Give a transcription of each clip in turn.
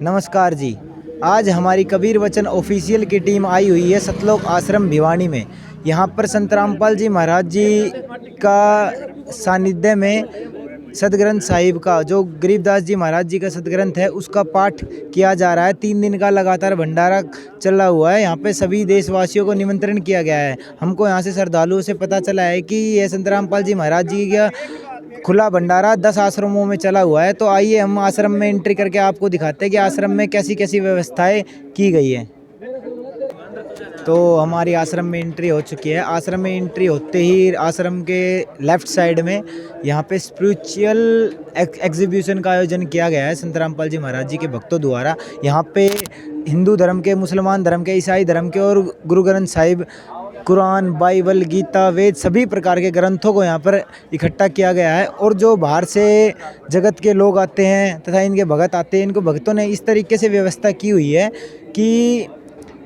नमस्कार जी। आज हमारी कबीर वचन ऑफिशियल की टीम आई हुई है सतलोक आश्रम भिवानी में। यहाँ पर संत रामपाल जी महाराज जी का सानिध्य में सतग्रंथ साहिब का, जो गरीबदास जी महाराज जी का सतग्रंथ है, उसका पाठ किया जा रहा है। 3 दिन का लगातार भंडारा चला हुआ है। यहाँ पे सभी देशवासियों को निमंत्रण किया गया है। हमको यहाँ से श्रद्धालुओं से पता चला है कि यह संत रामपाल जी महाराज जी का खुला भंडारा 10 आश्रमों में चला हुआ है। तो आइए हम आश्रम में एंट्री करके आपको दिखाते हैं कि आश्रम में कैसी कैसी व्यवस्थाएं की गई है। तो हमारी आश्रम में एंट्री हो चुकी है। आश्रम में एंट्री होते ही आश्रम के लेफ्ट साइड में यहाँ पे स्पिरिचुअल एग्जीबिशन का आयोजन किया गया है संत रामपाल जी महाराज जी के भक्तों द्वारा। यहाँ पे हिंदू धर्म के, मुसलमान धर्म के, ईसाई धर्म के और गुरु ग्रंथ साहिब, कुरान, बाइबल, गीता, वेद, सभी प्रकार के ग्रंथों को यहाँ पर इकट्ठा किया गया है। और जो बाहर से जगत के लोग आते हैं तथा इनके भगत आते हैं, इनको भक्तों ने इस तरीके से व्यवस्था की हुई है कि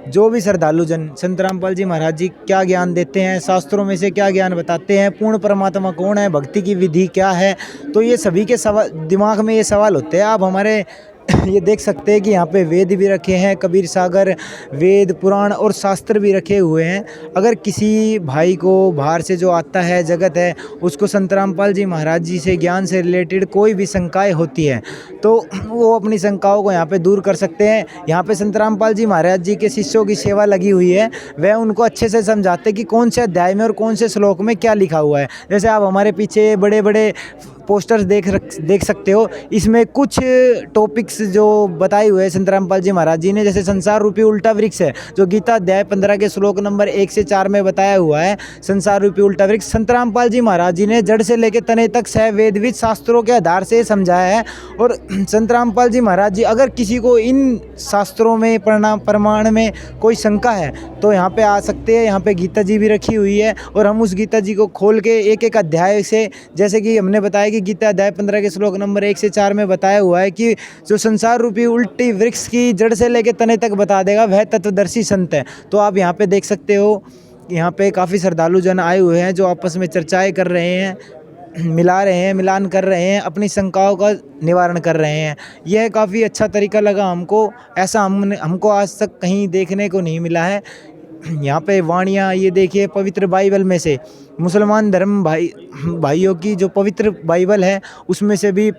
जो भी श्रद्धालु जन संत रामपाल जी महाराज जी क्या ज्ञान देते हैं, शास्त्रों में से क्या ज्ञान बताते हैं, पूर्ण परमात्मा कौन है, भक्ति की विधि क्या है, तो ये सभी के सवाल दिमाग में ये सवाल होते हैं। आप हमारे ये देख सकते हैं कि यहाँ पे वेद भी रखे हैं, कबीर सागर, वेद, पुराण और शास्त्र भी रखे हुए हैं। अगर किसी भाई को बाहर से जो आता है, जगत है, उसको संत रामपाल जी महाराज जी से ज्ञान से रिलेटेड कोई भी शंकाएं होती है तो वो अपनी शंकाओं को यहाँ पे दूर कर सकते हैं। यहाँ पे संत रामपाल जी महाराज जी के शिष्यों की सेवा लगी हुई है। वह उनको अच्छे से समझाते कि कौन से अध्याय में और कौन से श्लोक में क्या लिखा हुआ है। जैसे आप हमारे पीछे बड़े बड़े पोस्टर्स देख सकते हो। इसमें कुछ टॉपिक्स जो बताए हुए हैं संत रामपाल जी महाराज जी ने, जैसे संसार रूपी उल्टा वृक्ष है, जो गीता अध्याय 15 के श्लोक नंबर 1 से 4 में बताया हुआ है। संसार रूपी उल्टा वृक्ष संत रामपाल जी महाराज जी ने जड़ से लेकर तने तक सह वेदविद शास्त्रों के आधार से समझाया है। और संत रामपाल जी महाराज जी, अगर किसी को इन शास्त्रों में प्रमाण में कोई शंका है तो यहाँ पे आ सकते हैं। यहाँ पे गीता जी भी रखी हुई है और हम उस गीता जी को खोल के एक एक अध्याय से, जैसे कि हमने बताया कि गीता अध्याय 15 के श्लोक नंबर 1 से 4 में बताया हुआ है कि जो संसार रूपी उल्टी वृक्ष की जड़ से लेकर तने तक बता देगा, वह तत्वदर्शी संत है। तो आप यहाँ पे देख सकते हो, यहाँ पे काफ़ी श्रद्धालु जन आए हुए हैं जो आपस में चर्चाएं कर रहे हैं, मिलान कर रहे हैं, अपनी शंकाओं का निवारण कर रहे हैं। यह काफ़ी अच्छा तरीका लगा हमको। ऐसा हमको आज तक कहीं देखने को नहीं मिला है। यहाँ पे वाणियाँ, ये देखिए, पवित्र बाइबल में से, मुसलमान धर्म भाइयों की जो पवित्र बाइबल है उसमें से भी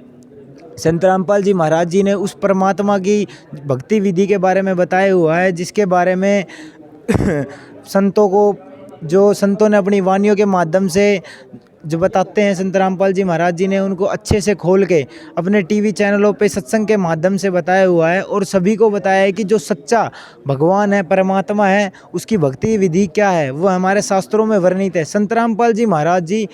संत रामपाल जी महाराज जी ने उस परमात्मा की भक्ति विधि के बारे में बताया हुआ है, जिसके बारे में संतों ने अपनी वाणियों के माध्यम से जो बताते हैं, संत रामपाल जी महाराज जी ने उनको अच्छे से खोल के अपने टीवी चैनलों पे सत्संग के माध्यम से बताया हुआ है। और सभी को बताया है कि जो सच्चा भगवान है, परमात्मा है, उसकी भक्ति विधि क्या है, वो हमारे शास्त्रों में वर्णित है। संत रामपाल जी महाराज जी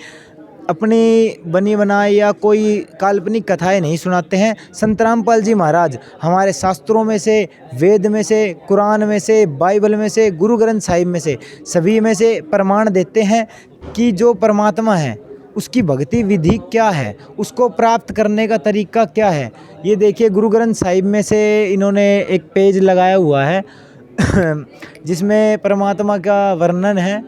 अपनी बनी बनाई या कोई काल्पनिक कथाएं नहीं सुनाते हैं। संत रामपाल जी महाराज हमारे शास्त्रों में से, वेद में से, कुरान में से, बाइबल में से, गुरु ग्रंथ साहिब में से, सभी में से प्रमाण देते हैं कि जो परमात्मा है उसकी भक्ति विधि क्या है, उसको प्राप्त करने का तरीका क्या है। ये देखिए, गुरु ग्रंथ साहिब में से इन्होंने एक पेज लगाया हुआ है जिसमें परमात्मा का वर्णन है।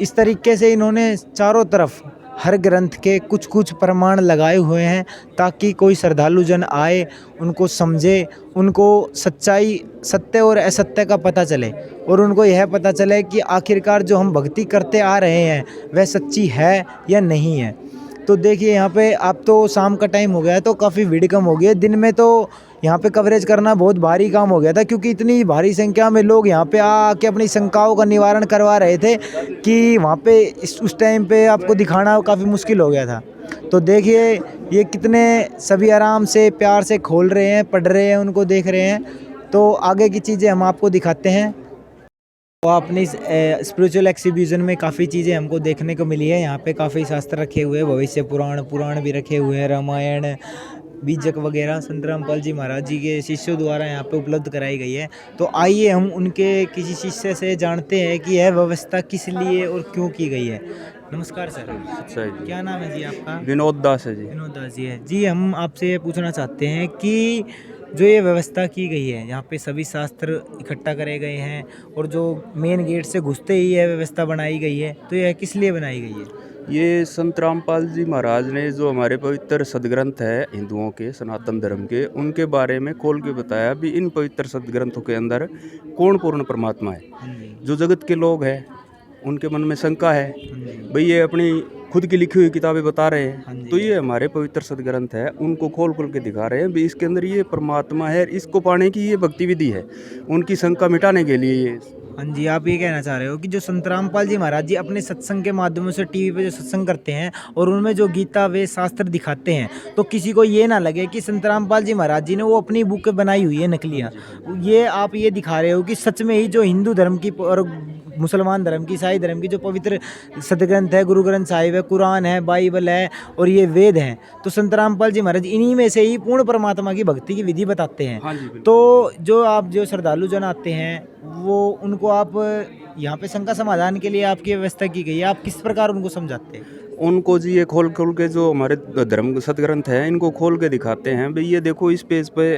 इस तरीके से इन्होंने चारों तरफ हर ग्रंथ के कुछ कुछ प्रमाण लगाए हुए हैं ताकि कोई श्रद्धालु जन आए, उनको समझे, उनको सच्चाई, सत्य और असत्य का पता चले और उनको यह पता चले कि आखिरकार जो हम भक्ति करते आ रहे हैं वह सच्ची है या नहीं है। तो देखिए, यहाँ पे आप तो शाम का टाइम हो गया है तो काफ़ी भीड़ कम हो गई है। दिन में तो यहाँ पे कवरेज करना बहुत भारी काम हो गया था, क्योंकि इतनी भारी संख्या में लोग यहाँ पे आके अपनी शंकाओं का निवारण करवा रहे थे कि वहाँ पे उस टाइम पे आपको दिखाना काफ़ी मुश्किल हो गया था। तो देखिए, ये कितने सभी आराम से, प्यार से खोल रहे हैं, पढ़ रहे हैं, उनको देख रहे हैं। तो आगे की चीज़ें हम आपको दिखाते हैं। तो अपनी स्पिरिचुअल एक्सिबिशन में काफ़ी चीज़ें हमको देखने को मिली है। यहाँ पे काफ़ी शास्त्र रखे हुए हैं, भविष्य पुराण भी रखे हुए हैं, रामायण, बीजक वगैरह संत रामपाल जी महाराज जी के शिष्यों द्वारा यहाँ पे उपलब्ध कराई गई है। तो आइए हम उनके किसी शिष्य से जानते हैं कि यह व्यवस्था किस लिए और क्यों की गई है। नमस्कार सर। अच्छा जी। क्या नाम है जी आपका? विनोद दास है जी। विनोद दास जी है जी। हम आपसे ये पूछना चाहते हैं कि जो ये व्यवस्था की गई है, यहाँ पे सभी शास्त्र इकट्ठा करे गए हैं और जो मेन गेट से घुसते ही यह व्यवस्था बनाई गई है, तो यह किस लिए बनाई गई है? ये संत रामपाल जी महाराज ने जो हमारे पवित्र सदग्रंथ है हिंदुओं के सनातन धर्म के, उनके बारे में खोल के बताया भी इन पवित्र सदग्रंथों के अंदर कौन पूर्ण परमात्मा है। जो जगत के लोग हैं उनके मन में शंका है भाई ये अपनी खुद की लिखी हुई किताबें बता रहे हैं, तो ये हमारे पवित्र सदग्रंथ है उनको खोल खोल के दिखा रहे हैं भी इसके अंदर ये परमात्मा है, इसको पाने की ये भक्ति विधि है, उनकी शंका मिटाने के लिए ये। हाँ जी, आप ये कहना चाह रहे हो कि जो संत रामपाल जी महाराज जी अपने सत्संग के माध्यमों से टीवी पे जो सत्संग करते हैं और उनमें जो गीता वेद शास्त्र दिखाते हैं, तो किसी को ये ना लगे कि संत रामपाल जी महाराज जी ने वो अपनी बुक बनाई हुई है नकलियाँ। ये आप ये दिखा रहे हो कि सच में ही जो हिंदू धर्म की और मुसलमान धर्म की, ईसाई धर्म की जो पवित्र सदग्रंथ है, गुरु ग्रंथ साहिब है, कुरान है, बाइबल है और ये वेद हैं, तो संत रामपाल जी महाराज इन्हीं में से ही पूर्ण परमात्मा की भक्ति की विधि बताते हैं। हाँ जी, बिल्कुल। तो जो आप जो श्रद्धालु जन आते हैं वो उनको आप यहाँ पे शंका समाधान के लिए आपकी व्यवस्था की गई है, आप किस प्रकार उनको समझाते हैं? उनको जी ये खोल खोल के जो हमारे धर्म सदग्रंथ है इनको खोल के दिखाते हैं भाई ये देखो इस पेज पे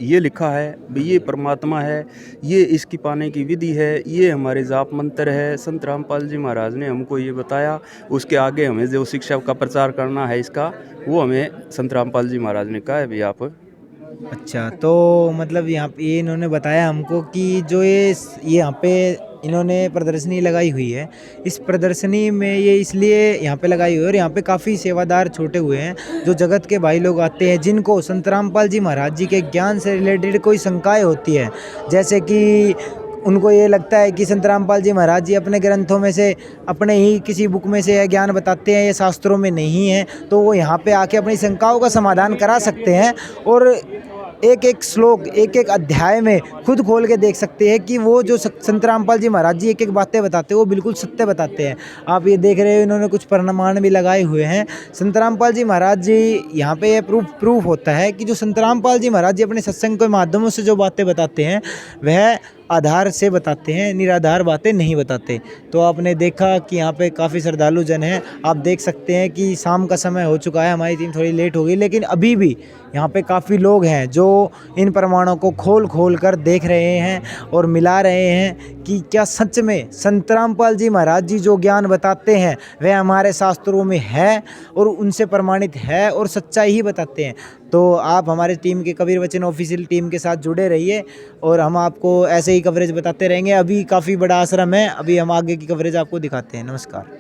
ये लिखा है भाई ये परमात्मा है, ये इसकी पाने की विधि है, ये हमारे जाप मंत्र है। संत रामपाल जी महाराज ने हमको ये बताया, उसके आगे हमें जो शिक्षा का प्रचार करना है इसका, वो हमें संत रामपाल जी महाराज ने कहा है भाई आप। अच्छा, तो मतलब यहाँ पे ये इन्होंने बताया हमको कि जो ये यहाँ पे इन्होंने प्रदर्शनी लगाई हुई है, इस प्रदर्शनी में ये इसलिए यहाँ पे लगाई हुई है और यहाँ पे काफ़ी सेवादार छोटे हुए हैं जो जगत के भाई लोग आते हैं जिनको संत रामपाल जी महाराज जी के ज्ञान से रिलेटेड कोई शंकाएँ होती है, जैसे कि उनको ये लगता है कि संत रामपाल जी महाराज जी अपने ग्रंथों में से अपने ही किसी बुक में से यह ज्ञान बताते हैं, ये शास्त्रों में नहीं है, तो वो यहाँ पे आके अपनी शंकाओं का समाधान करा सकते हैं और एक एक श्लोक, एक एक अध्याय में खुद खोल के देख सकते हैं कि वो जो संत रामपाल जी महाराज जी एक एक बातें बताते हैं वो बिल्कुल सत्य बताते हैं। आप ये देख रहे हो इन्होंने कुछ प्रमाण भी लगाए हुए हैं। संत रामपाल जी महाराज जी यहाँ पे ये प्रूफ होता है कि जो संत रामपाल जी महाराज जी अपने सत्संग के माध्यमों से जो बातें बताते हैं वह आधार से बताते हैं, निराधार बातें नहीं बताते। तो आपने देखा कि यहाँ पे काफ़ी श्रद्धालु जन हैं। आप देख सकते हैं कि शाम का समय हो चुका है, हमारी टीम थोड़ी लेट हो गई, लेकिन अभी भी यहाँ पे काफ़ी लोग हैं जो इन प्रमाणों को खोल कर देख रहे हैं और मिला रहे हैं कि क्या सच में संत रामपाल जी महाराज जी जो ज्ञान बताते हैं वह हमारे शास्त्रों में है और उनसे प्रमाणित है और सच्चाई ही बताते हैं। तो आप हमारे टीम के कबीर वचन ऑफिशियल टीम के साथ जुड़े रहिए और हम आपको ऐसे ही कवरेज बताते रहेंगे। अभी काफ़ी बड़ा आश्रम है, अभी हम आगे की कवरेज आपको दिखाते हैं। नमस्कार।